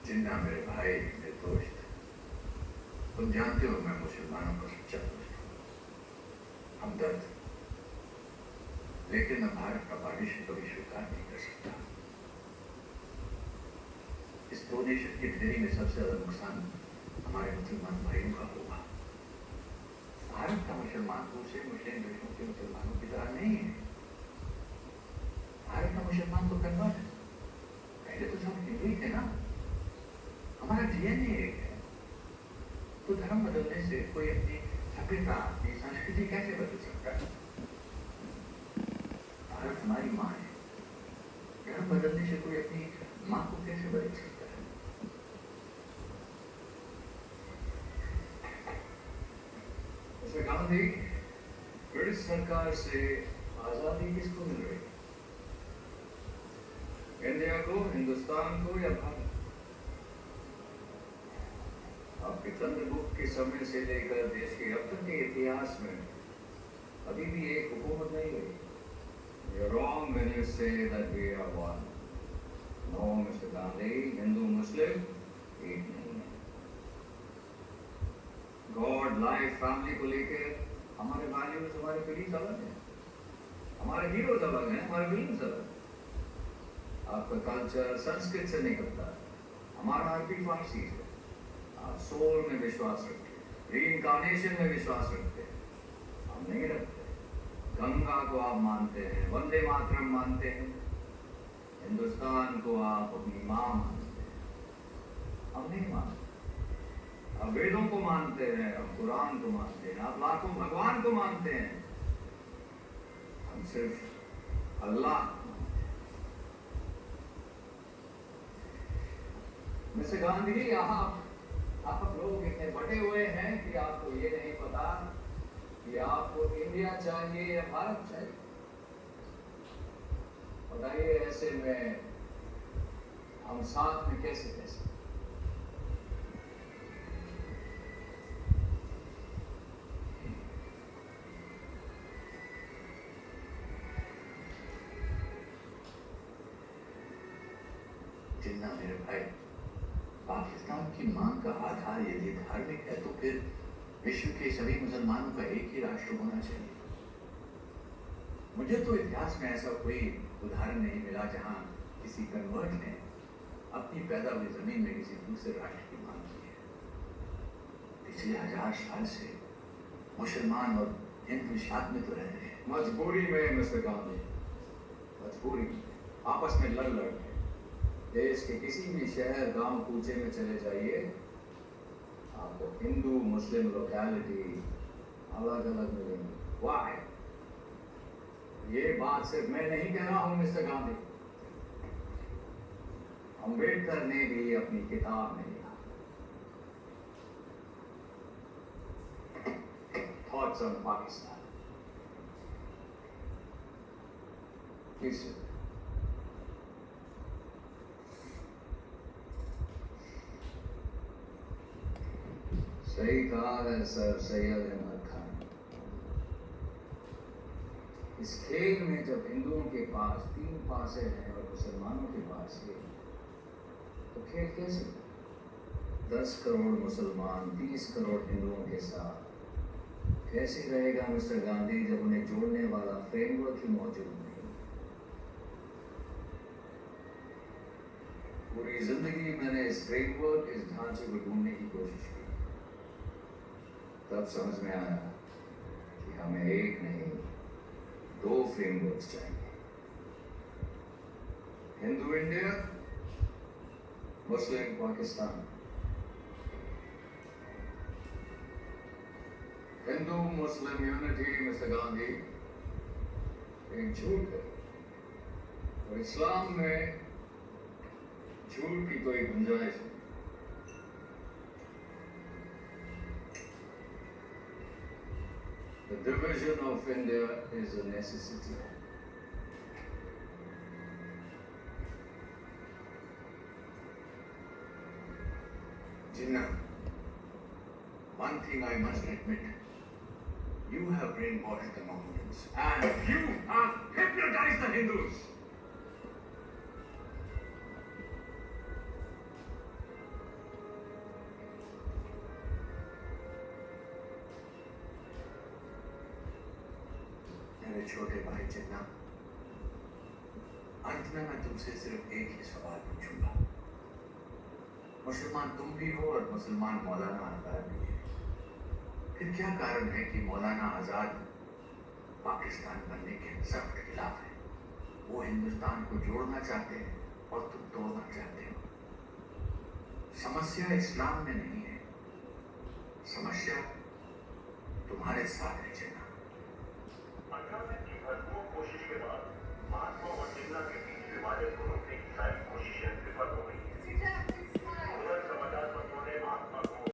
जिन्ना मेरे भाई निर्दोष थे। तुम जानते हो मैं मुसलमानों का सच्चा दोस्त हूं, हमदर्द, लेकिन मैं भारत का पार्टीशन कभी स्वीकार नहीं कर सकता। इस डोनेशन की ढेरी में सबसे ज्यादा नुकसान हमारे मुसलमान भाइयों का होगा। भारत का मुसलमान दूसरे मुस्लिम देशों के मुसलमानों की तरह नहीं है। भारत का मुसलमान तो कन्वर्ट है, पहले तो सब हिंदू ही थे ना, हमारा डीएनए एक है। तो धर्म बदलने से कोई अपनी सभ्यता, अपनी संस्कृति कैसे बदल सकता है? भारत हमारी माँ है, धर्म बदलने से कोई अपनी माँ को कैसे बदल सकता है? मिस्टर गांधी, ब्रिटिश सरकार से आजादी किसको मिल रही है? इंडिया को, हिंदुस्तान को या भारत? आपके चंद्रगुप्त के समय से लेकर देश के अब तक के इतिहास में अभी भी एक हुकूमत नहीं हुई। You're wrong when you say that we are one. No, Mr. Gandhi, Hindu मुस्लिम एक नहीं है। गॉड, लाइफ, फैमिली को लेकर हमारे वैल्यूज, हमारे बिलीफ अलग है, हमारे हीरोज अलग हैं, हमारे विलन्स अलग हैं। आपका कल्चर संस्कृत से निकलता है, हमारा अरबी फारसी है। आप सोल में विश्वास रखते हैं, रीइंकार्नेशन में विश्वास रखते हैं, हम नहीं रखते। गंगा को आप मानते हैं, वंदे मातरम मानते हैं, हिंदुस्तान को आप अपनी माँ मानते हैं, हम नहीं मानते। आप वेदों को मानते हैं, आप कुरान को मानते हैं, आप लाखों भगवान को मानते हैं, हम सिर्फ अल्लाह को मानते हैं। मिस्टर गांधी, आप लोग इतने बटे हुए हैं कि आपको ये नहीं पता कि आपको इंडिया चाहिए या भारत चाहिए। बताइए, ऐसे में हम साथ में कैसे रह सकते? जिन्ना मेरे भाई, पाकिस्तान की मांग का आधार यदि धार्मिक है तो फिर विश्व के सभी मुसलमानों का एक ही राष्ट्र होना चाहिए। मुझे तो इतिहास में ऐसा कोई उदाहरण नहीं मिला जहां किसी कन्वर्ट ने अपनी पैदा हुई जमीन में किसी दूसरे राष्ट्र की मांग की है। पिछले 1000 साल से मुसलमान और हिंदू साथ में तो रह रहे हैं। मजबूरी में मिस्टर गांधी, मजबूरी में, आपस में लड़ लड़ देश के किसी भी शहर, गांव, कूचे में चले जाइए, आपको हिंदू मुस्लिम लोकेलिटी अलग अलग मिलेंगी। वाह, ये बात सिर्फ मैं नहीं कह रहा हूं मिस्टर गांधी, अम्बेडकर ने भी अपनी किताब में लिखा। Thoughts on Pakistan. सही कहा है सर सैयद अहमद खान। इस खेल में जब हिंदुओं के पास 3 पासे हैं और मुसलमानों के पास 1, तो खेल कैसे? 10 करोड़ मुसलमान 30 करोड़ हिंदुओं के साथ कैसे रहेगा मिस्टर गांधी, जब उन्हें जोड़ने वाला फ्रेमवर्क ही मौजूद नहीं? पूरी जिंदगी मैंने इस फ्रेमवर्क, इस ढांचे को ढूंढने की कोशिश की, तब समझ में आया कि हमें एक नहीं 2 फ्रेमवर्क्स चाहिए। हिंदू इंडिया, मुस्लिम Pakistan. Hindu Muslim unity mister Gandhi एक झूठ है, और इस्लाम में झूठ की कोई गुंजाइश नहीं। The division of India is a necessity. Jinnah, one thing I must admit, you have brainwashed the Mohammedans and you have hypnotized the Hindus. मेरे छोटे भाई जिन्ना, अंत में मैं तुमसे सिर्फ एक ही सवाल पूछूंगा। मुसलमान तुम भी हो और मुसलमान मौलाना आजाद भी है। फिर क्या कारण है कि मौलाना आजाद पाकिस्तान बनने के सख्त खिलाफ है? वो हिंदुस्तान को जोड़ना चाहते हैं और तुम तोड़ना चाहते हो। समस्या इस्लाम में नहीं है, समस्या तुम्हारे साथ है।